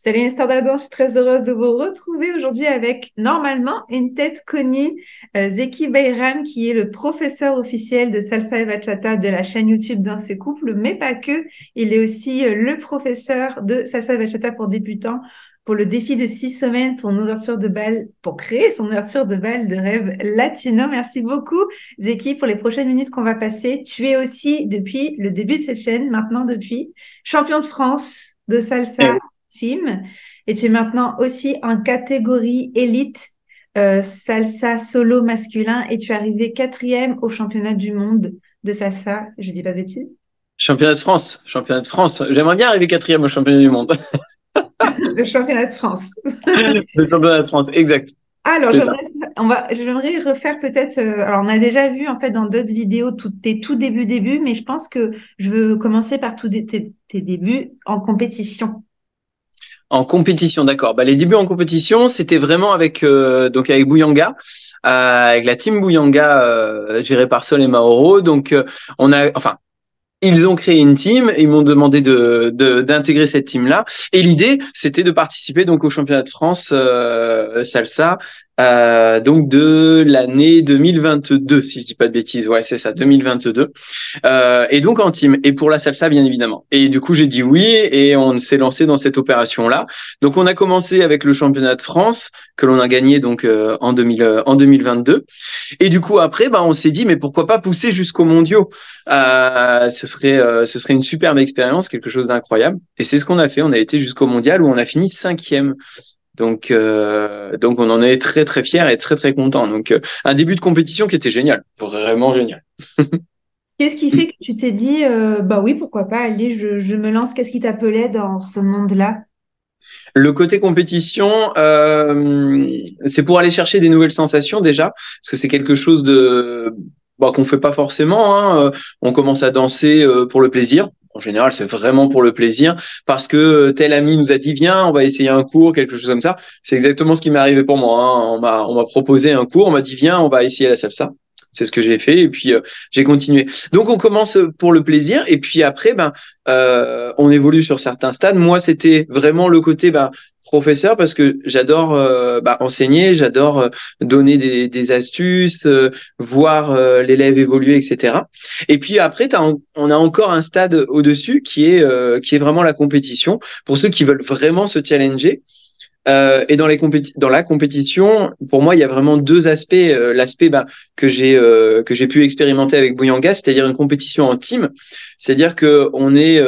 Salut Esther Dadon, je suis très heureuse de vous retrouver aujourd'hui avec normalement une tête connue, Zeki Bayram, qui est le professeur officiel de salsa et bachata de la chaîne YouTube Danse et Couple, mais pas que. Il est aussi le professeur de salsa et bachata pour débutants pour le défi de 6 semaines pour une ouverture de bal, pour créer son ouverture de bal de rêve latino. Merci beaucoup, Zeki, pour les prochaines minutes qu'on va passer. Tu es aussi, depuis le début de cette chaîne, maintenant depuis, champion de France de Eh salsa oui. team. Et tu es maintenant aussi en catégorie élite salsa solo masculin et tu es arrivé quatrième au championnat du monde de salsa. Je dis pas de bêtises. Championnat de France, championnat de France. J'aimerais bien arriver quatrième au championnat du monde. Le championnat de France. Le championnat de France, exact. Alors, C'est ça. j'aimerais refaire peut-être, alors on a déjà vu en fait dans d'autres vidéos tes tout débuts, mais je pense que je veux commencer par tes débuts en compétition. En compétition, d'accord. Bah, les débuts en compétition, c'était vraiment avec Bouyanga, avec la team Bouyanga gérée par Sol et Mauro. Donc enfin, ils ont créé une team, ils m'ont demandé d'intégrer cette team-là. Et l'idée, c'était de participer donc au championnat de France salsa, donc de l'année 2022, si je dis pas de bêtises. Ouais, c'est ça, 2022. Et donc en team. Et pour la salsa, bien évidemment. Et du coup, j'ai dit oui et on s'est lancé dans cette opération-là. Donc on a commencé avec le championnat de France que l'on a gagné donc en 2022. Et du coup, après, bah, on s'est dit, mais pourquoi pas pousser jusqu'aux mondiaux? Ce serait une superbe expérience, quelque chose d'incroyable. Et c'est ce qu'on a fait. On a été jusqu'au mondial où on a fini cinquième. Donc on en est très très fiers et très très contents. Donc un début de compétition qui était génial, vraiment génial. Qu'est-ce qui fait que tu t'es dit, bah oui, pourquoi pas, allez, je me lance, qu'est-ce qui t'appelait dans ce monde-là? Le côté compétition, c'est pour aller chercher des nouvelles sensations déjà, parce que c'est quelque chose de qu'on fait pas forcément. Hein. On commence à danser pour le plaisir. En général, c'est vraiment pour le plaisir, parce que tel ami nous a dit viens, on va essayer un cours, quelque chose comme ça. C'est exactement ce qui m'est arrivé pour moi. Hein. On m'a proposé un cours, on m'a dit viens, on va essayer la salsa. C'est ce que j'ai fait et puis j'ai continué. Donc on commence pour le plaisir et puis après on évolue sur certains stades. Moi c'était vraiment le côté professeur parce que j'adore enseigner, j'adore donner des astuces, voir l'élève évoluer, etc. Et puis après, on a encore un stade au-dessus qui est vraiment la compétition pour ceux qui veulent vraiment se challenger. Et dans la compétition, pour moi, il y a vraiment deux aspects. L'aspect que j'ai pu expérimenter avec Bouyanga, c'est-à-dire une compétition en team, c'est-à-dire que on est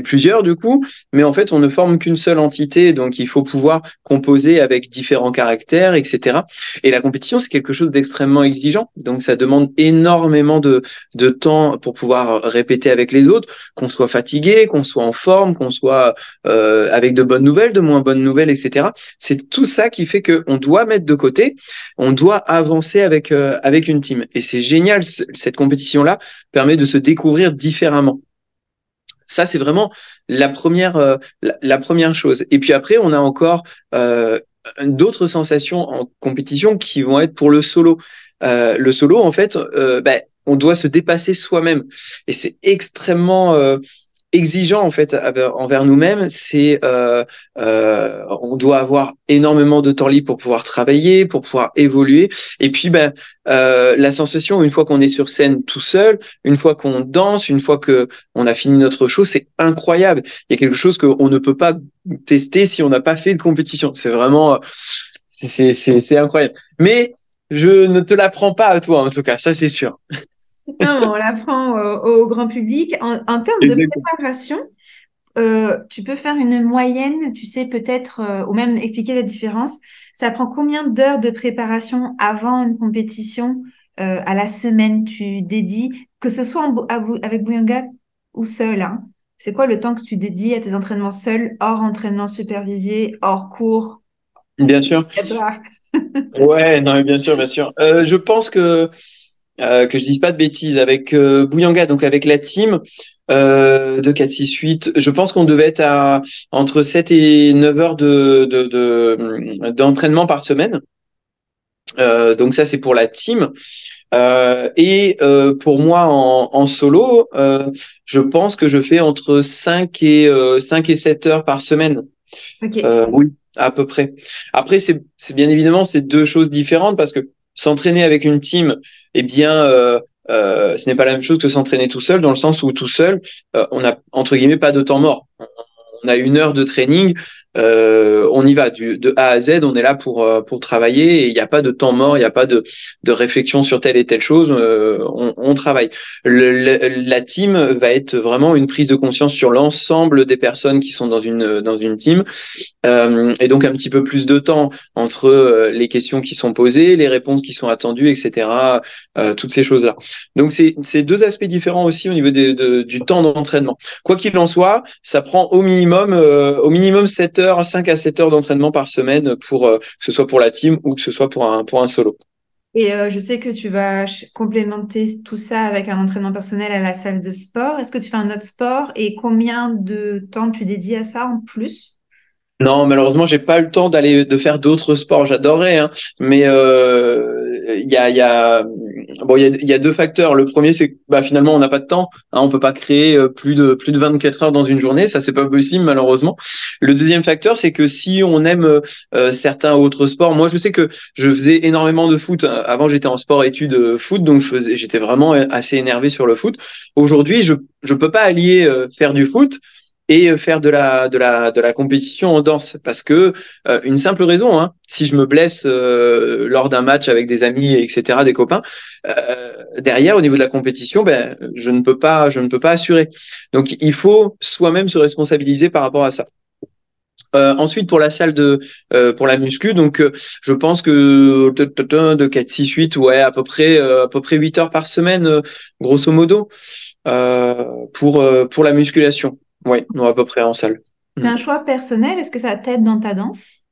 plusieurs du coup, mais en fait, on ne forme qu'une seule entité, donc il faut pouvoir composer avec différents caractères, etc. Et la compétition, c'est quelque chose d'extrêmement exigeant, donc ça demande énormément de temps pour pouvoir répéter avec les autres, qu'on soit fatigué, qu'on soit en forme, qu'on soit avec de bonnes nouvelles, de moins bonnes nouvelles, etc. C'est tout ça qui fait qu'on doit mettre de côté, on doit avancer avec une team. Et c'est génial, cette compétition-là permet de se découvrir différemment. Ça, c'est vraiment la première chose. Et puis après, on a encore d'autres sensations en compétition qui vont être pour le solo. Le solo, en fait, on doit se dépasser soi-même. Et c'est extrêmement exigeant en fait envers nous-mêmes. On doit avoir énormément de temps libre pour pouvoir travailler, pour pouvoir évoluer. Et puis la sensation une fois qu'on est sur scène tout seul, une fois qu'on danse, une fois que on a fini notre show, c'est incroyable. Il y a quelque chose qu'on ne peut pas tester si on n'a pas fait de compétition. C'est vraiment c'est incroyable. Mais je ne te l'apprends pas à toi en tout cas, ça c'est sûr. Non, on l'apprend au grand public. En termes de Exactement. préparation, tu peux faire une moyenne, tu sais, peut-être, ou même expliquer la différence. Ça prend combien d'heures de préparation avant une compétition à la semaine tu dédies, que ce soit avec Bouillanga ou seul, hein? C'est quoi le temps que tu dédies à tes entraînements seuls, hors entraînement supervisé, hors cours, Bien sûr. obligatoire? Ouais, non, mais bien sûr, bien sûr. Je pense que je dise pas de bêtises avec Bouyanga, donc avec la team de 4-6-8, je pense qu'on devait être à entre 7 et 9 heures d'entraînement par semaine. Donc ça, c'est pour la team. Pour moi, en solo, je pense que je fais entre 5 et 7 heures par semaine. Ok. Oui, à peu près. Après, c'est bien évidemment, c'est deux choses différentes parce que s'entraîner avec une team, eh bien, ce n'est pas la même chose que s'entraîner tout seul, dans le sens où tout seul, on a entre guillemets pas de temps mort. On a 1 heure de training, on y va de A à Z, on est là pour travailler et il n'y a pas de temps mort, il n'y a pas de réflexion sur telle et telle chose, on travaille. La team va être vraiment une prise de conscience sur l'ensemble des personnes qui sont dans une team, et donc un petit peu plus de temps entre les questions qui sont posées, les réponses qui sont attendues, etc. Toutes ces choses-là. Donc c'est deux aspects différents aussi au niveau du temps d'entraînement. Quoi qu'il en soit, ça prend au minimum 7 heures, 5 à 7 heures d'entraînement par semaine pour que ce soit pour la team ou que ce soit pour un solo. Et je sais que tu vas complémenter tout ça avec un entraînement personnel à la salle de sport. Est-ce que tu fais un autre sport et combien de temps tu dédies à ça en plus? Non, malheureusement, j'ai pas eu le temps de faire d'autres sports. J'adorerais, hein, mais il y a bon, il y a deux facteurs. Le premier, c'est que bah, finalement, on n'a pas de temps. Hein, on peut pas créer plus de 24 heures dans une journée. Ça, c'est pas possible, malheureusement. Le deuxième facteur, c'est que si on aime certains autres sports, moi, je sais que je faisais énormément de foot. Avant, j'étais en sport-études foot, donc j'étais vraiment assez énervé sur le foot. Aujourd'hui, je peux pas allier faire du foot et faire de la compétition en danse. Parce que, une simple raison, hein, si je me blesse lors d'un match avec des amis, etc., des copains, derrière, au niveau de la compétition, ben, je ne peux pas assurer. Donc, il faut soi-même se responsabiliser par rapport à ça. Ensuite, pour la salle pour la muscu, donc je pense que de 4, 6, 8, ouais, à peu près 8 heures par semaine, grosso modo, pour la musculation. Ouais, non, à peu près en salle. C'est Mm. un choix personnel. Est-ce que ça t'aide dans ta danse?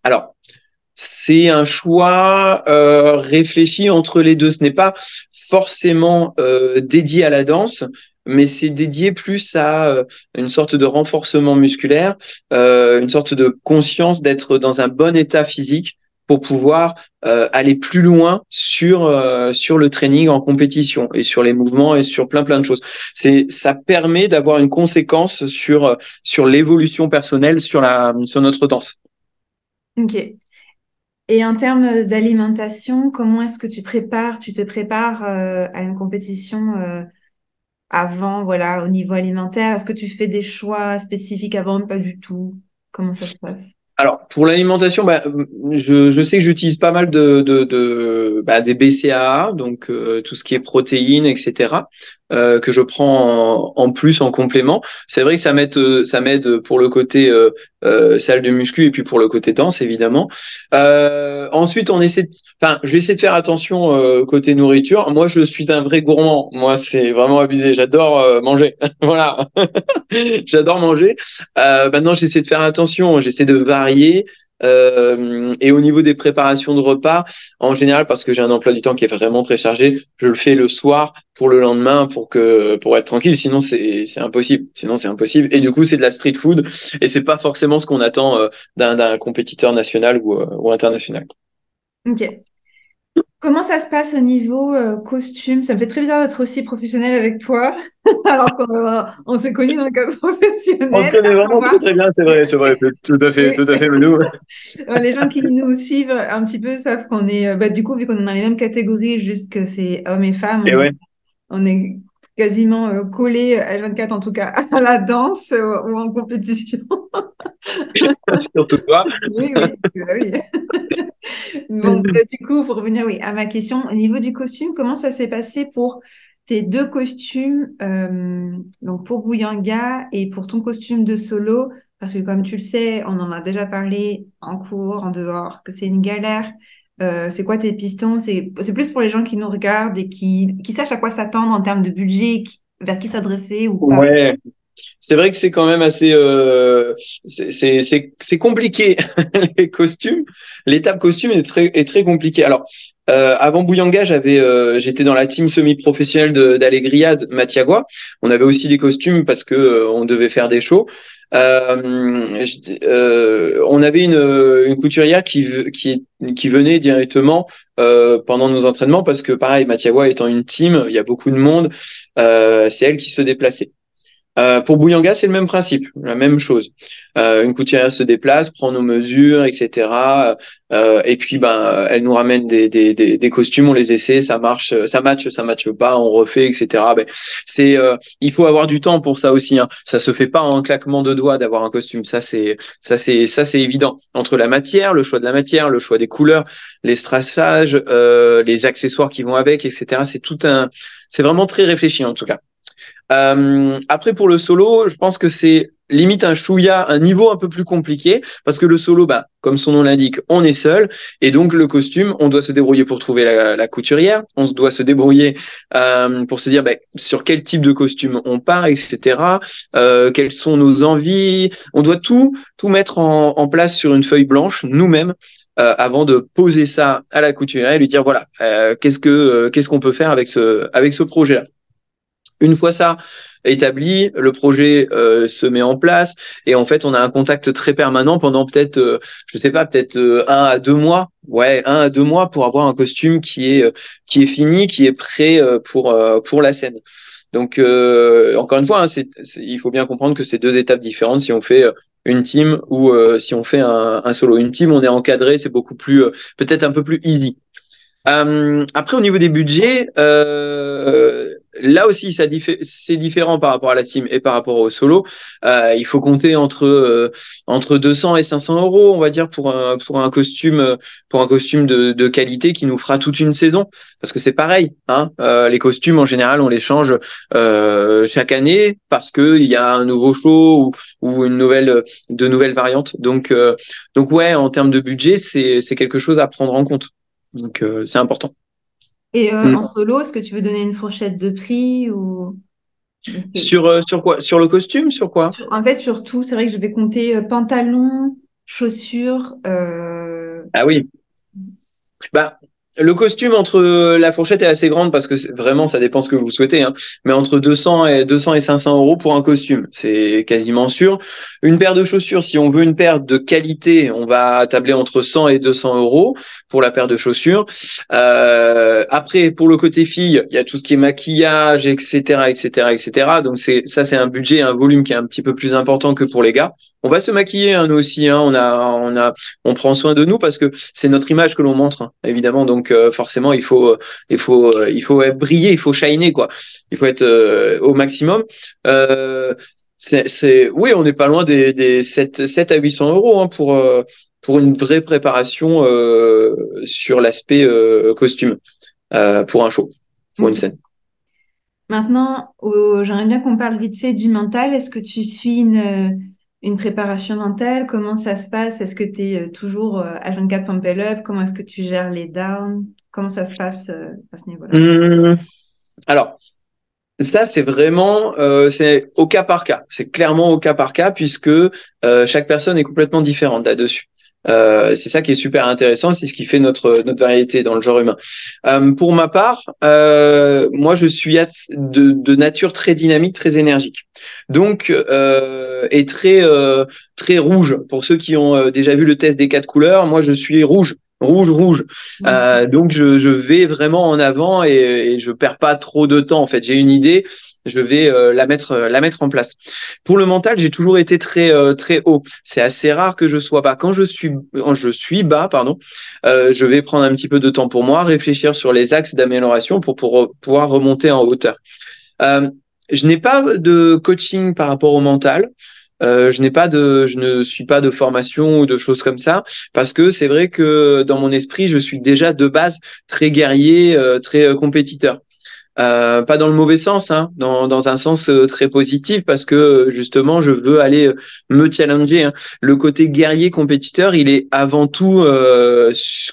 Alors, c'est un choix réfléchi entre les deux. Ce n'est pas forcément dédié à la danse, mais c'est dédié plus à une sorte de renforcement musculaire, une sorte de conscience d'être dans un bon état physique pour pouvoir aller plus loin sur le training en compétition et sur les mouvements et sur plein de choses. Ça permet d'avoir une conséquence sur l'évolution personnelle sur notre danse. Ok. Et en termes d'alimentation, comment est-ce que tu te prépares à une compétition avant, voilà, au niveau alimentaire? Est-ce que tu fais des choix spécifiques avant, pas du tout? Comment ça se passe? Alors, pour l'alimentation, bah, je sais que j'utilise pas mal bah, des BCAA, donc tout ce qui est protéines, etc., que je prends en plus en complément. C'est vrai que ça m'aide pour le côté salle de muscu et puis pour le côté danse, évidemment. Ensuite, enfin, je vais essayer de faire attention côté nourriture. Moi, je suis un vrai gourmand. Moi, c'est vraiment abusé. J'adore manger. Voilà, j'adore manger. Maintenant, j'essaie de faire attention, j'essaie de varier. Et au niveau des préparations de repas, en général, parce que j'ai un emploi du temps qui est vraiment très chargé, je le fais le soir pour le lendemain pour être tranquille. Sinon, c'est impossible. Sinon, c'est impossible. Et du coup, c'est de la street food et c'est pas forcément ce qu'on attend d'un compétiteur national ou international. Ok. Comment ça se passe au niveau costume? Ça me fait très bizarre d'être aussi professionnelle avec toi, alors qu'on s'est connus dans le cadre On se professionnel. connaît vraiment très très bien, c'est vrai, tout à fait, Manu. Les gens qui nous suivent un petit peu savent qu'on est, bah, du coup, vu qu'on est dans les mêmes catégories, juste que c'est hommes et femmes, Et ouais, on est quasiment collés H24 en tout cas à la danse ou en compétition. surtout toi. Oui, oui, oui. Bon, du coup, pour revenir oui, à ma question, au niveau du costume, comment ça s'est passé pour tes deux costumes, donc pour Bouyanga et pour ton costume de solo? Parce que comme tu le sais, on en a déjà parlé en cours, en dehors, que c'est une galère. C'est quoi tes pistons? C'est plus pour les gens qui nous regardent et qui sachent à quoi s'attendre en termes de budget, vers qui s'adresser ou pas. Ouais. C'est vrai que c'est quand même assez, c'est compliqué les costumes. L'étape costume est très compliquée. Alors, avant Bouyanga, j'étais dans la team semi-professionnelle d'Allegria, de Matiagua. On avait aussi des costumes parce que on devait faire des shows. On avait une couturière qui venait directement pendant nos entraînements parce que pareil, Matiagua étant une team, il y a beaucoup de monde. C'est elle qui se déplaçait. Pour Bouyanga, c'est le même principe, la même chose. Une couturière se déplace, prend nos mesures, etc. Et puis, ben, elle nous ramène des costumes, on les essaie, ça marche, ça matche pas, on refait, etc. Ben, il faut avoir du temps pour ça aussi. Hein. Ça se fait pas en un claquement de doigts d'avoir un costume. Ça, c'est évident. Entre la matière, le choix de la matière, le choix des couleurs, les strassage, les accessoires qui vont avec, etc. C'est vraiment très réfléchi en tout cas. Après pour le solo, je pense que c'est limite un niveau un peu plus compliqué parce que le solo, bah, comme son nom l'indique, on est seul et donc le costume, on doit se débrouiller pour trouver la couturière, on doit se débrouiller pour se dire bah, sur quel type de costume on part, etc. Quelles sont nos envies, on doit tout mettre en place sur une feuille blanche nous-mêmes. Avant de poser ça à la couturière et lui dire voilà qu'est-ce qu'on peut faire avec ce projet-là. Une fois ça établi, le projet se met en place et en fait on a un contact très permanent pendant peut-être, je sais pas, peut-être 1 à 2 mois, ouais, 1 à 2 mois pour avoir un costume qui est fini, qui est prêt pour la scène. Donc encore une fois, hein, il faut bien comprendre que c'est deux étapes différentes si on fait une team ou si on fait un solo. Une team, on est encadré, c'est beaucoup plus peut-être un peu plus easy. Après, au niveau des budgets, là aussi, c'est différent par rapport à la team et par rapport au solo. Il faut compter entre 200 et 500 euros, on va dire, pour un costume, de qualité qui nous fera toute une saison. Parce que c'est pareil, hein. Les costumes, en général, on les change chaque année parce qu'il y a un nouveau show ou de nouvelles variantes. Donc ouais, en termes de budget, c'est quelque chose à prendre en compte. Donc, c'est important. Et Mm. en solo, est-ce que tu veux donner une fourchette de prix ou Sur quoi? Sur le costume? Sur quoi? En fait, surtout, c'est vrai que je vais compter pantalon, chaussures. Ah oui. Bah, le costume la fourchette est assez grande parce que vraiment ça dépend ce que vous souhaitez, hein. Mais entre 200 et 500 euros pour un costume, c'est quasiment sûr. Une paire de chaussures, si on veut une paire de qualité, on va tabler entre 100 et 200 euros pour la paire de chaussures. Après, pour le côté fille, il y a tout ce qui est maquillage, etc., etc., etc. Donc c'est un budget, un volume qui est un petit peu plus important que pour les gars. On va se maquiller, hein, nous aussi, hein. On prend soin de nous parce que c'est notre image que l'on montre, hein, évidemment. Donc forcément, il faut briller, il faut shiner, quoi. Il faut être au maximum. Oui, on n'est pas loin des 7 à 800 euros hein, pour une vraie préparation sur l'aspect costume pour un show, pour une Ok. scène. Maintenant, j'aimerais bien qu'on parle vite fait du mental. Est-ce que tu suis une préparation mentale? Comment ça se passe? Est-ce que tu es toujours H24 pump and up? Comment est-ce que tu gères les downs? Comment ça se passe à ce niveau-là? Alors, ça, c'est vraiment, c'est au cas par cas. C'est clairement au cas par cas puisque chaque personne est complètement différente là-dessus. C'est ça qui est super intéressant, c'est ce qui fait notre variété dans le genre humain. Pour ma part, moi, je suis de nature très dynamique, très énergique, donc et très rouge. Pour ceux qui ont déjà vu le test des 4 couleurs, moi, je suis rouge. Rouge, rouge. Donc je vais vraiment en avant et je perds pas trop de temps. En fait, j'ai une idée, je vais la mettre en place. Pour le mental, j'ai toujours été très haut. C'est assez rare que je sois bas. Quand je suis bas, pardon, je vais prendre un petit peu de temps pour moi, réfléchir sur les axes d'amélioration pour pouvoir remonter en hauteur. Euh, je n'ai pas de coaching par rapport au mental. Je ne suis pas de formation ou de choses comme ça parce que c'est vrai que dans mon esprit, je suis déjà de base très guerrier, très compétiteur. Pas dans le mauvais sens, hein, dans un sens très positif parce que justement, je veux aller me challenger, hein. Le côté guerrier compétiteur, il est avant tout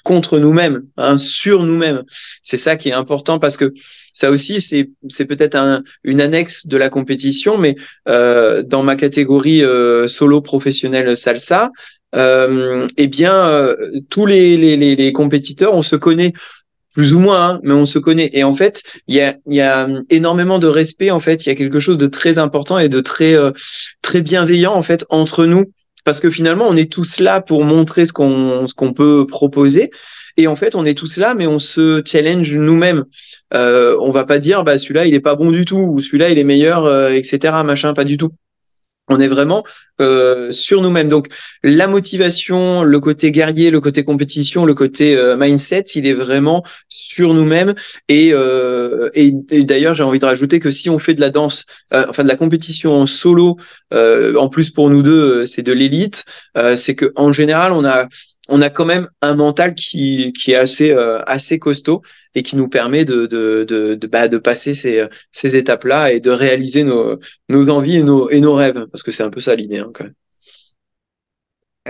contre nous-mêmes, hein, sur nous-mêmes. C'est ça qui est important parce que ça aussi, c'est peut-être une annexe de la compétition, mais dans ma catégorie solo professionnel salsa, eh bien, tous les compétiteurs, on se connaît plus ou moins, hein, mais on se connaît. Et en fait, il y a énormément de respect. En fait, il y a quelque chose de très important et de très bienveillant en fait entre nous, parce que finalement, on est tous là pour montrer ce qu'on peut proposer. Et en fait, on est tous là, mais on se challenge nous-mêmes. On va pas dire, bah celui-là, il est pas bon du tout, ou celui-là, il est meilleur, etc. Machin, pas du tout. On est vraiment sur nous-mêmes. Donc la motivation, le côté guerrier, le côté compétition, le côté mindset, il est vraiment sur nous-mêmes. Et d'ailleurs, j'ai envie de rajouter que si on fait de la danse, enfin de la compétition en solo, en plus pour nous deux, c'est de l'élite. C'est que en général, on a quand même un mental qui est assez costaud et qui nous permet de passer ces étapes-là et de réaliser nos envies et nos rêves, parce que c'est un peu ça l'idée, hein, quand même.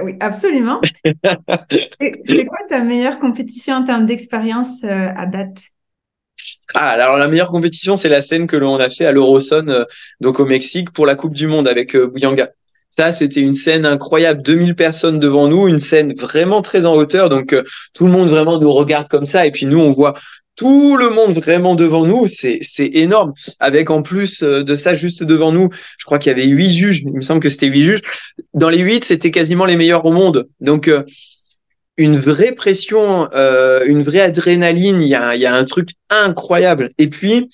Oui, absolument. C'est quoi ta meilleure compétition en termes d'expérience à date? Ah, alors la meilleure compétition, c'est la scène que l'on a fait à l'Euroson, donc au Mexique, pour la Coupe du Monde avec Bouyanga. Ça, c'était une scène incroyable, 2000 personnes devant nous, une scène vraiment très en hauteur, donc tout le monde vraiment nous regarde comme ça, et puis nous, on voit tout le monde vraiment devant nous, c'est énorme. Avec en plus de ça, juste devant nous, je crois qu'il y avait 8 juges, il me semble que c'était 8 juges. Dans les 8, c'était quasiment les meilleurs au monde. Donc une vraie pression, une vraie adrénaline, il y a un truc incroyable. Et puis,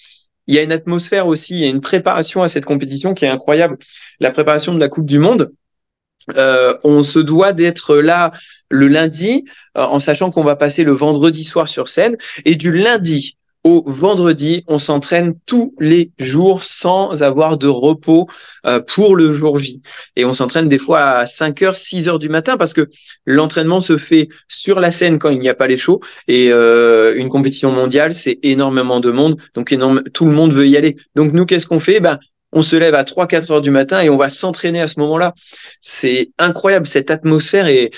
il y a une atmosphère aussi, il y a une préparation à cette compétition qui est incroyable. La préparation de la Coupe du Monde, on se doit d'être là le lundi, en sachant qu'on va passer le vendredi soir sur scène. Et du lundi au vendredi, on s'entraîne tous les jours sans avoir de repos pour le jour J. Et on s'entraîne des fois à 5h, 6h du matin parce que l'entraînement se fait sur la scène quand il n'y a pas les shows. Et une compétition mondiale, c'est énormément de monde. Donc tout le monde veut y aller. Donc nous, qu'est-ce qu'on fait? Ben, on se lève à 3-4 heures du matin et on va s'entraîner à ce moment-là. C'est incroyable, cette atmosphère et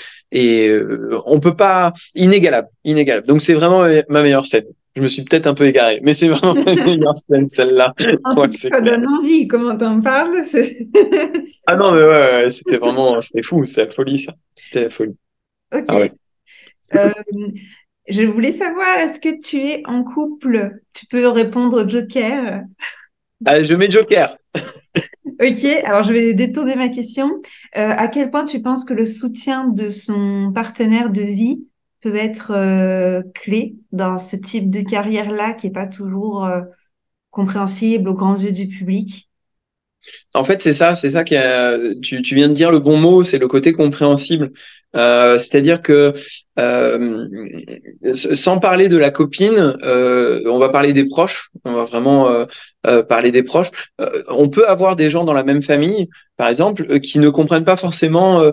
on peut pas, inégalable, inégalable. Donc c'est vraiment ma meilleure scène. Je me suis peut-être un peu égaré, mais c'est vraiment ma meilleure scène, celle-là. En Ouais, tout cas, c'est ça clair. donne envie. Comment t'en parles? Ah non, mais ouais, c'était fou, c'est la folie, ça. C'était la folie. Ok. Ah ouais. Euh, je voulais savoir, est-ce que tu es en couple? Tu peux répondre Joker. Ah, je mets Joker. Ok, alors je vais détourner ma question. À quel point tu penses que le soutien de son partenaire de vie peut être clé dans ce type de carrière-là qui est pas toujours compréhensible aux grands yeux du public? En fait, c'est ça tu viens de dire le bon mot, c'est le côté compréhensible. C'est-à-dire que euh, sans parler de la copine, on va parler des proches. On va vraiment parler des proches. On peut avoir des gens dans la même famille, par exemple, qui ne comprennent pas forcément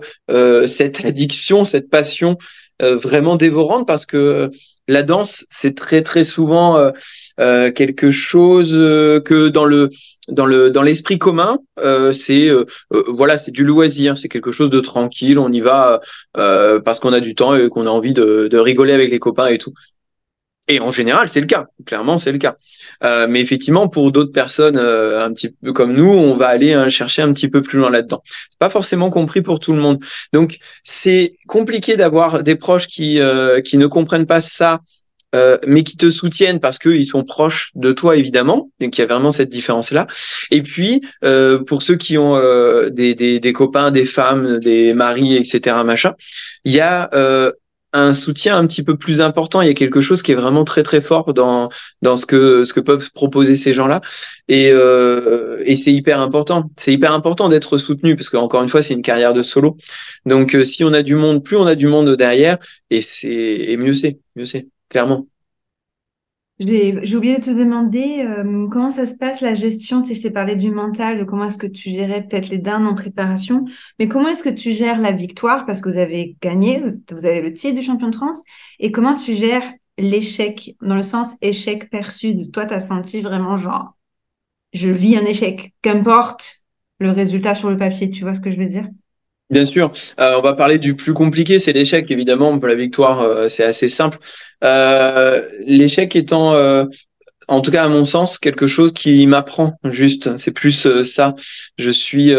cette addiction, cette passion vraiment dévorante, parce que la danse, c'est très très souvent quelque chose que dans l'esprit commun, voilà, c'est du loisir, c'est quelque chose de tranquille, on y va parce qu'on a du temps et qu'on a envie de rigoler avec les copains et tout. Et en général, c'est le cas. Clairement, c'est le cas. Mais effectivement, pour d'autres personnes un petit peu comme nous, on va aller chercher un petit peu plus loin là-dedans. C'est pas forcément compris pour tout le monde. Donc, c'est compliqué d'avoir des proches qui ne comprennent pas ça, mais qui te soutiennent parce qu'ils sont proches de toi, évidemment. Donc, il y a vraiment cette différence-là. Et puis, pour ceux qui ont des copains, des femmes, des maris, etc., machin, il y a un soutien un petit peu plus important. Il y a quelque chose qui est vraiment très, très fort dans ce que peuvent proposer ces gens-là. Et c'est hyper important. C'est hyper important d'être soutenu parce qu'encore une fois, c'est une carrière de solo. Donc, si on a du monde, plus on a du monde derrière, et mieux c'est clairement. J'ai oublié de te demander comment ça se passe la gestion. Tu sais, je t'ai parlé du mental, de comment est-ce que tu gérais peut-être les dinde en préparation, mais comment est-ce que tu gères la victoire parce que vous avez gagné, vous avez le titre du champion de France, et comment tu gères l'échec dans le sens échec perçu de toi, t'as senti vraiment genre je vis un échec, qu'importe le résultat sur le papier, tu vois ce que je veux dire? Bien sûr, on va parler du plus compliqué, c'est l'échec, évidemment. Pour la victoire, c'est assez simple. L'échec étant en tout cas à mon sens, quelque chose qui m'apprend juste. C'est plus ça. Je suis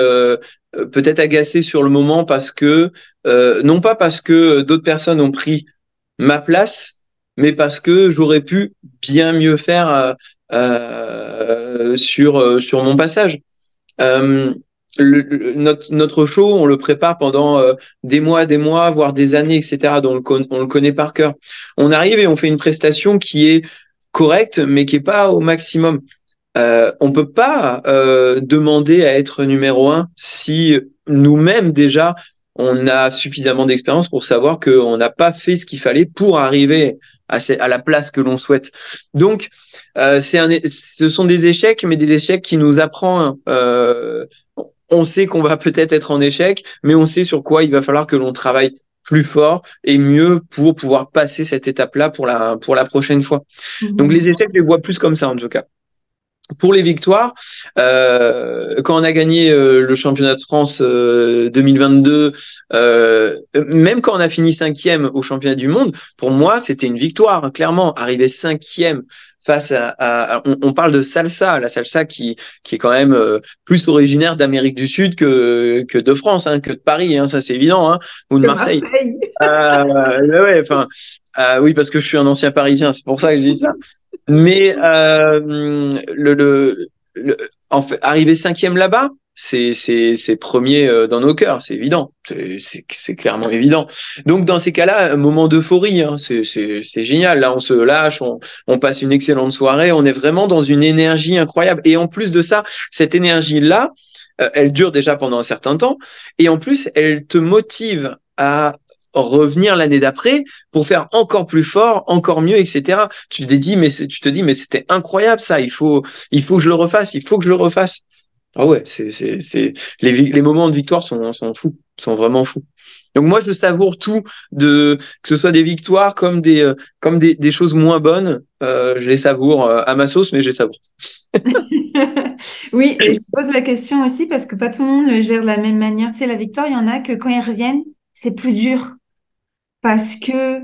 peut-être agacé sur le moment parce que, non pas parce que d'autres personnes ont pris ma place, mais parce que j'aurais pu bien mieux faire sur mon passage. Euh, notre show, on le prépare pendant des mois, voire des années, etc. Donc on le connaît par cœur. On arrive et on fait une prestation qui est correcte, mais qui est pas au maximum. On peut pas demander à être numéro un si nous-mêmes déjà on a suffisamment d'expérience pour savoir qu'on n'a pas fait ce qu'il fallait pour arriver à la place que l'on souhaite. Donc, ce sont des échecs, mais des échecs qui nous apprennent. On sait qu'on va peut-être être en échec, mais on sait sur quoi il va falloir que l'on travaille plus fort et mieux pour pouvoir passer cette étape-là pour la prochaine fois. Donc les échecs, je les vois plus comme ça en tout cas. Pour les victoires, quand on a gagné le championnat de France 2022, même quand on a fini cinquième au championnat du monde, pour moi, c'était une victoire, hein, clairement. Arriver cinquième face on parle de salsa, la salsa qui est quand même plus originaire d'Amérique du Sud que de France, hein, que de Paris, hein, ça c'est évident, hein, ou de De Marseille. Marseille. Ouais, enfin, oui, parce que je suis un ancien Parisien, c'est pour ça que je dis ça. Mais en fait, arriver cinquième là-bas, c'est premier dans nos cœurs, c'est évident, c'est clairement évident. Donc dans ces cas-là, un moment d'euphorie, hein, c'est génial. Là, on se lâche, on passe une excellente soirée, on est vraiment dans une énergie incroyable. Et en plus de ça, cette énergie-là, elle dure déjà pendant un certain temps, et en plus, elle te motive à revenir l'année d'après pour faire encore plus fort, encore mieux, etc. Tu te dis, mais c'était incroyable ça, il faut que je le refasse, il faut que je le refasse. Ah ouais, les moments de victoire sont fous, sont vraiment fous. Donc moi, je savoure tout, que ce soit des victoires comme des choses moins bonnes, je les savoure à ma sauce, mais je les savoure. Oui, et je te pose la question aussi parce que pas tout le monde le gère de la même manière. Tu sais, la victoire, il y en a que quand ils reviennent, c'est plus dur parce que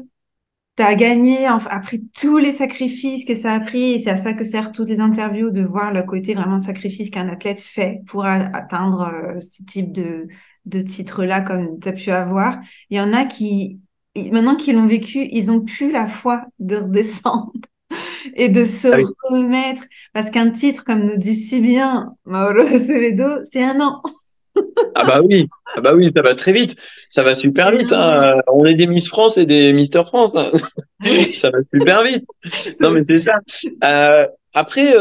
tu as gagné après tous les sacrifices que ça a pris, et c'est à ça que servent toutes les interviews, de voir le côté vraiment de sacrifice qu'un athlète fait pour atteindre ce type de titre-là comme tu as pu avoir. Il y en a maintenant qu'ils l'ont vécu, ils ont plus la foi de redescendre et de se Ah oui. remettre. Parce qu'un titre, comme nous dit si bien Mauro Acevedo, c'est un an. Ah bah oui, ça va très vite, ça va super C'est vite, un an. hein. On est des Miss France et des Mister France, là. Oui, Ça va super vite. Non, mais c'est ça. Après,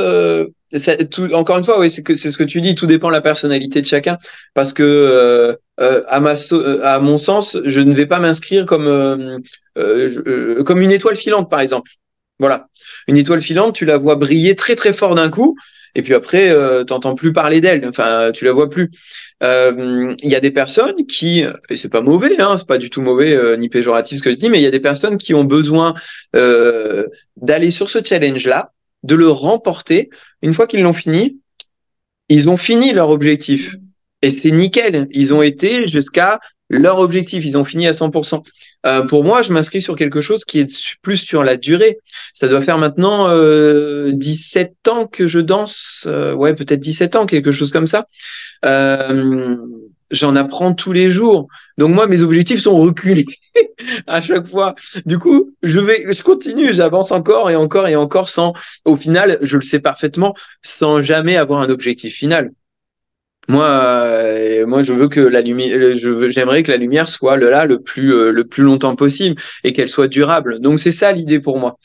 encore une fois, oui, c'est ce que tu dis. Tout dépend de la personnalité de chacun, parce que à mon sens, je ne vais pas m'inscrire comme une étoile filante, par exemple. Voilà, une étoile filante, tu la vois briller très très fort d'un coup, et puis après, t'entends plus parler d'elle. Enfin, tu la vois plus. Il y a des personnes qui, et c'est pas mauvais, hein, c'est pas du tout mauvais ni péjoratif ce que je dis, mais il y a des personnes qui ont besoin d'aller sur ce challenge-là, de le remporter. Une fois qu'ils l'ont fini, ils ont fini leur objectif. Et c'est nickel. Ils ont été jusqu'à leur objectif. Ils ont fini à 100%. Pour moi, je m'inscris sur quelque chose qui est plus sur la durée. Ça doit faire maintenant 17 ans que je danse. Ouais, peut-être 17 ans, quelque chose comme ça. Euh, J'en apprends tous les jours. Donc moi, mes objectifs sont reculés à chaque fois. Du coup, je continue, j'avance encore et encore et encore sans, au final, je le sais parfaitement, sans jamais avoir un objectif final. Moi, je veux que la lumière, j'aimerais que la lumière soit là le plus longtemps possible et qu'elle soit durable. Donc c'est ça l'idée pour moi.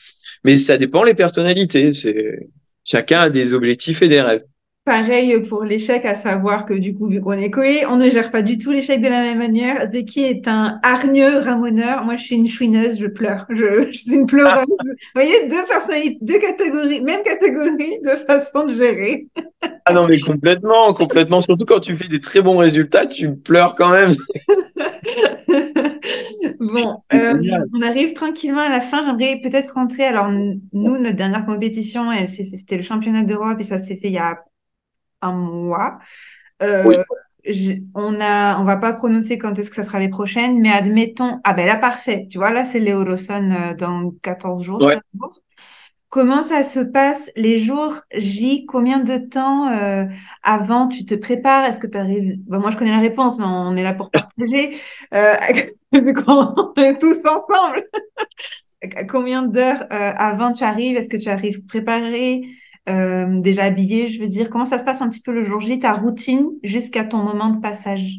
Mais ça dépend les personnalités. Chacun a des objectifs et des rêves. pareil pour l'échec, à savoir que du coup, vu qu'on est collés, on ne gère pas du tout l'échec de la même manière. Zeki est un hargneux ramoneur. Moi, je suis une chouineuse, je pleure. Je suis une pleureuse. Vous voyez, deux personnalités, deux catégories, même catégorie, deux façons de gérer. Ah non, mais complètement, complètement. Surtout quand tu fais des très bons résultats, tu pleures quand même. Bon, C'est génial. on arrive tranquillement à la fin. J'aimerais peut-être rentrer. Alors, nous, notre dernière compétition, c'était le championnat d'Europe et ça s'est fait il y a un mois. Oui, Euh, on va pas prononcer quand est-ce que ça sera les prochaines, mais admettons, ah ben là, parfait. Tu vois, là, c'est l'Eurosun dans 14 jours, ouais. 13 jours. comment ça se passe les jours J? Combien de temps avant tu te prépares? Est-ce que tu arrives... Bon, moi, je connais la réponse, mais on est là pour partager. Euh, vu qu'on est tous ensemble. Combien d'heures avant tu arrives? Est-ce que tu arrives préparé, déjà habillé, je veux dire? Comment ça se passe un petit peu le jour J, ta routine jusqu'à ton moment de passage?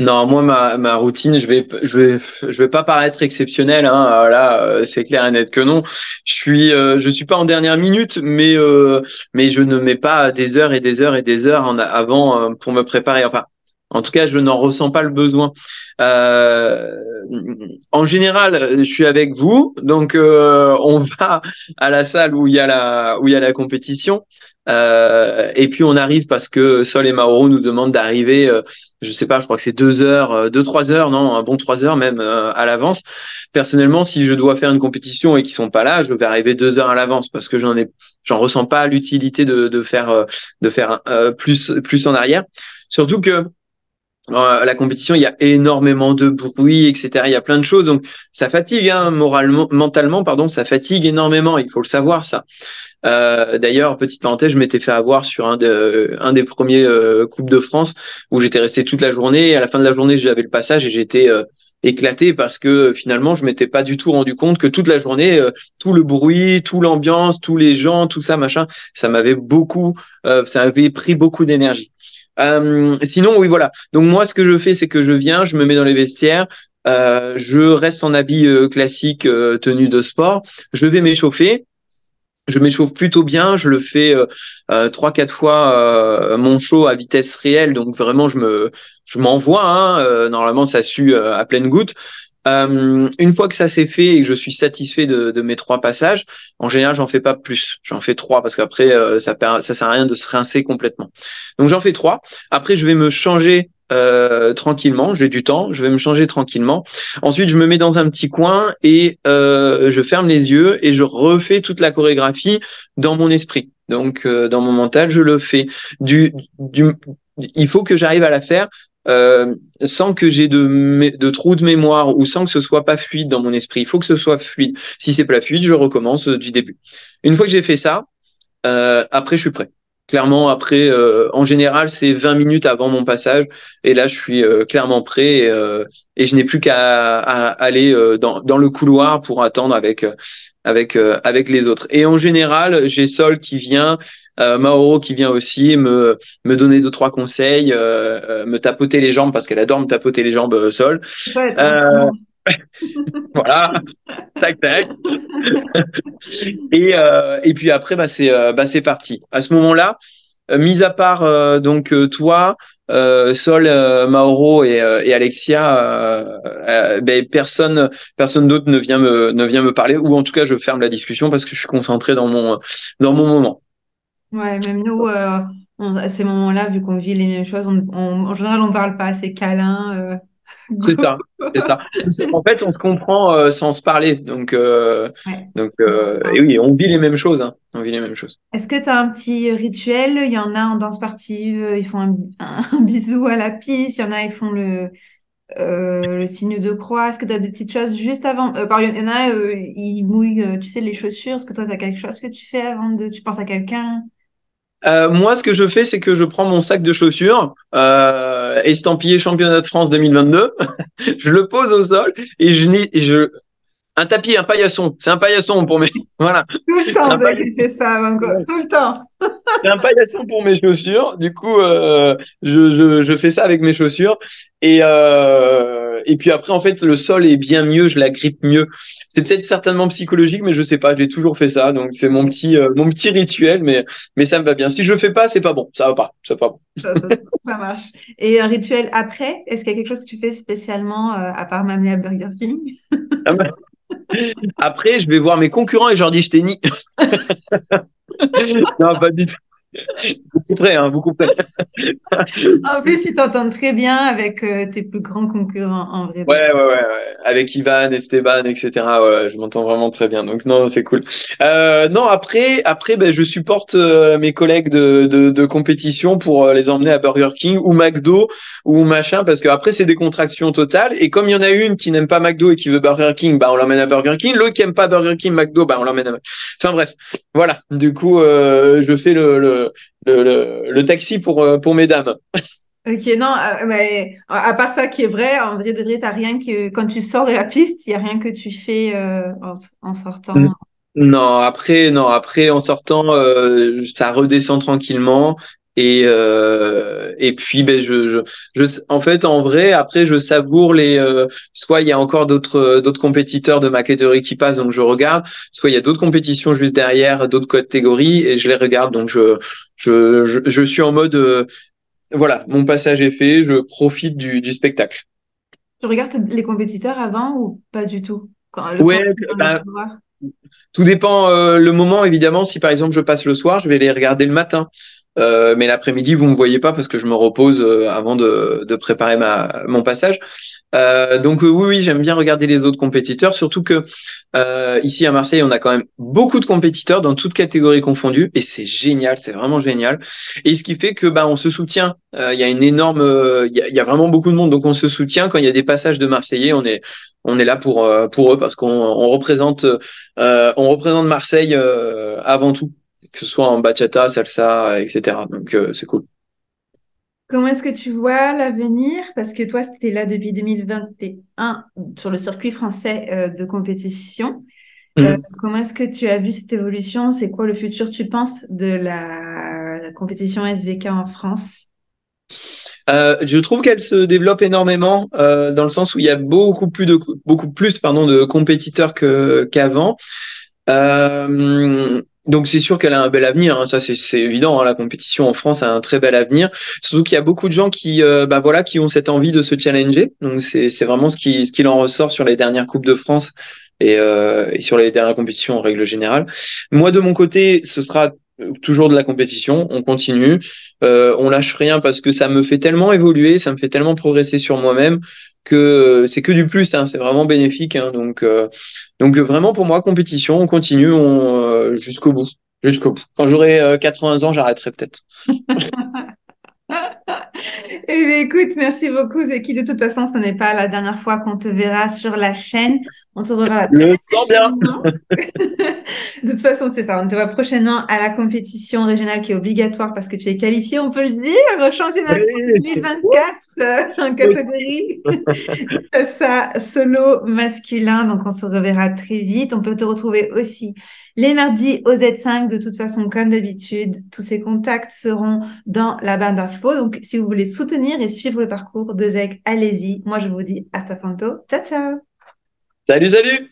Non, moi ma routine, je vais pas paraître exceptionnel, hein. Là, c'est clair et net que non. Je suis pas en dernière minute, mais je ne mets pas des heures et des heures et des heures avant pour me préparer. Enfin, en tout cas, je n'en ressens pas le besoin. Euh, En général, je suis avec vous, donc on va à la salle où il y a la compétition. Et puis on arrive parce que Sol et Mauro nous demandent d'arriver, je sais pas, je crois que c'est 2 heures, 2, 3 heures, non, un bon 3 heures même à l'avance. Personnellement, si je dois faire une compétition et qu'ils sont pas là, je vais arriver 2 heures à l'avance parce que j'en ressens pas l'utilité de faire plus en arrière. Surtout que la compétition, il y a énormément de bruit, etc. Il y a plein de choses, donc ça fatigue, hein, moralement, mentalement, pardon, ça fatigue énormément. Il faut le savoir, ça. D'ailleurs, petite parenthèse, je m'étais fait avoir sur un des premiers Coupes de France où j'étais resté toute la journée. Et à la fin de la journée, j'avais le passage et j'étais éclaté parce que finalement, je m'étais pas du tout rendu compte que toute la journée, tout le bruit, toute l'ambiance, tous les gens, tout ça, machin, ça avait pris beaucoup d'énergie. Sinon, oui, voilà. Donc moi, ce que je fais, c'est que je viens, je me mets dans les vestiaires, je reste en habit classique, tenue de sport, je vais m'échauffer. Je m'échauffe plutôt bien, je le fais 3, 4 fois mon show à vitesse réelle, donc vraiment je m'envoie, hein, normalement ça sue à pleine goutte. Une fois que ça c'est fait et que je suis satisfait de mes 3 passages, en général j'en fais pas plus, j'en fais 3 parce qu'après ça sert à rien de se rincer complètement. Donc j'en fais 3. Après je vais me changer tranquillement, j'ai du temps, je vais me changer tranquillement. Ensuite, je me mets dans un petit coin et je ferme les yeux et je refais toute la chorégraphie dans mon esprit. Donc, dans mon mental, je le fais. Du, du, il faut que j'arrive à la faire sans que j'ai de trous de mémoire ou sans que ce soit pas fluide dans mon esprit. Il faut que ce soit fluide. Si c'est pas fluide, je recommence du début. Une fois que j'ai fait ça, après, je suis prêt. Clairement, après, en général, c'est 20 minutes avant mon passage. Et là, je suis clairement prêt et je n'ai plus qu'à aller dans le couloir pour attendre avec les autres. Et en général, j'ai Sol qui vient, Mauro qui vient aussi me donner 2, 3 conseils, me tapoter les jambes parce qu'elle adore me tapoter les jambes, Sol. Ça va être Euh, voilà, tac, tac. Et puis après, c'est parti. À ce moment-là, mis à part toi, Sol, Mauro et Alexia, personne d'autre ne vient me parler, ou en tout cas je ferme la discussion parce que je suis concentré dans mon moment. Ouais, même nous, à ces moments-là, vu qu'on vit les mêmes choses, en général, on parle pas, c'est câlin. C'est ça, c'est ça. En fait, on se comprend sans se parler, Ouais, c'est pour et ça. oui, on vit les mêmes choses, hein. On vit les mêmes choses. Est-ce que tu as un petit rituel? Il y en a en danse sportive, ils font un bisou à la piste, il y en a, ils font le signe de croix. Est-ce que tu as des petites choses juste avant? Il y en a, ils mouillent, tu sais, les chaussures. Est-ce que toi, tu as quelque chose que tu fais avant de... Tu penses à quelqu'un? Moi, ce que je fais, c'est que je prends mon sac de chaussures, estampillé championnat de France 2022, je le pose au sol et un tapis, un paillasson. C'est un paillasson pour mes, voilà. Tout le C'est temps, un vous avez fait ça avant quoi. Tout le temps. C'est un paillasson pour mes chaussures. Du coup, je fais ça avec mes chaussures. Et puis après, en fait, le sol est bien mieux, je la grippe mieux. C'est peut-être certainement psychologique, mais je sais pas. J'ai toujours fait ça, donc c'est mon petit rituel, mais ça me va bien. Si je le fais pas, c'est pas bon. Ça va pas. C'est pas bon. Ça, ça, ça marche. Et un rituel après, est-ce qu'il y a quelque chose que tu fais spécialement à part m'amener à Burger King? Après, je vais voir mes concurrents et je leur dis, je t'ai ni. Non, pas du tout. Beaucoup près, hein, beaucoup près. En plus, tu t'entends très bien avec tes plus grands concurrents, en vrai. Ouais, ouais, ouais, ouais. Avec Ivan, Esteban, etc. Ouais, je m'entends vraiment très bien. Donc non, c'est cool. Non, après, ben, je supporte mes collègues de compétition pour les emmener à Burger King ou McDo ou machin, parce que après c'est des contractions totales. Et comme il y en a une qui n'aime pas McDo et qui veut Burger King, bah on l'emmène à Burger King. L'autre qui aime pas Burger King, McDo, bah on l'emmène à. Enfin bref, voilà. Du coup, je fais le taxi pour mesdames. Ok, non, mais à part ça qui est vrai, en vrai de vrai, t'as rien que quand tu sors de la piste, il y a rien que tu fais en sortant. Non, après, en sortant, ça redescend tranquillement. Et puis, ben, en fait, en vrai, après, je savoure soit il y a encore d'autres compétiteurs de ma catégorie qui passent, donc je regarde. Soit il y a d'autres compétitions juste derrière, d'autres catégories, et je les regarde. Donc, je suis en mode, voilà, mon passage est fait, je profite du spectacle. Tu regardes les compétiteurs avant ou pas du tout? Ouais, Quand tu viens de ben, le voir. tout dépend le moment, évidemment. Si par exemple je passe le soir, je vais les regarder le matin. Mais l'après-midi, vous me voyez pas parce que je me repose avant de préparer mon passage. Donc oui, oui, j'aime bien regarder les autres compétiteurs, surtout que ici à Marseille, on a quand même beaucoup de compétiteurs dans toutes catégories confondues, et c'est génial, c'est vraiment génial. Et ce qui fait que bah on se soutient. Il y a une énorme, il y a vraiment beaucoup de monde, donc on se soutient quand il y a des passages de Marseillais. On est là pour eux parce qu'on représente Marseille avant tout, que ce soit en bachata, salsa, etc. Donc c'est cool. Comment est-ce que tu vois l'avenir? Parce que toi, c'était là depuis 2021 sur le circuit français de compétition. Comment est-ce que tu as vu cette évolution? C'est quoi le futur, tu penses, de la compétition SVK en France? Je trouve qu'elle se développe énormément dans le sens où il y a beaucoup plus pardon de compétiteurs qu'avant. Donc c'est sûr qu'elle a un bel avenir, hein, ça c'est évident, hein, la compétition en France a un très bel avenir. Surtout qu'il y a beaucoup de gens qui bah voilà qui ont cette envie de se challenger. Donc c'est vraiment ce qu'il en ressort sur les dernières coupes de France et sur les dernières compétitions en règle générale. Moi de mon côté, ce sera toujours de la compétition, on continue, on lâche rien parce que ça me fait tellement évoluer, ça me fait tellement progresser sur moi-même que c'est que du plus, hein, c'est vraiment bénéfique, hein, donc vraiment pour moi compétition, on continue jusqu'au bout, jusqu'au bout. Quand j'aurai 80 ans, j'arrêterai peut-être. Eh bien, écoute, merci beaucoup, Zeki. De toute façon, ce n'est pas la dernière fois qu'on te verra sur la chaîne. On te reverra Je très le sens bien. prochainement. De toute façon, c'est ça. On te voit prochainement à la compétition régionale qui est obligatoire parce que tu es qualifié, on peut le dire, au championnat de France Oui. 2024 en catégorie ça solo masculin. Donc, on se reverra très vite. On peut te retrouver aussi les mardis au Z5. De toute façon, comme d'habitude, tous ces contacts seront dans la barre d'infos. Donc, si vous voulez soutenir et suivre le parcours de Zeg, allez-y. Moi, je vous dis hasta pronto. Ciao, ciao. Salut, salut.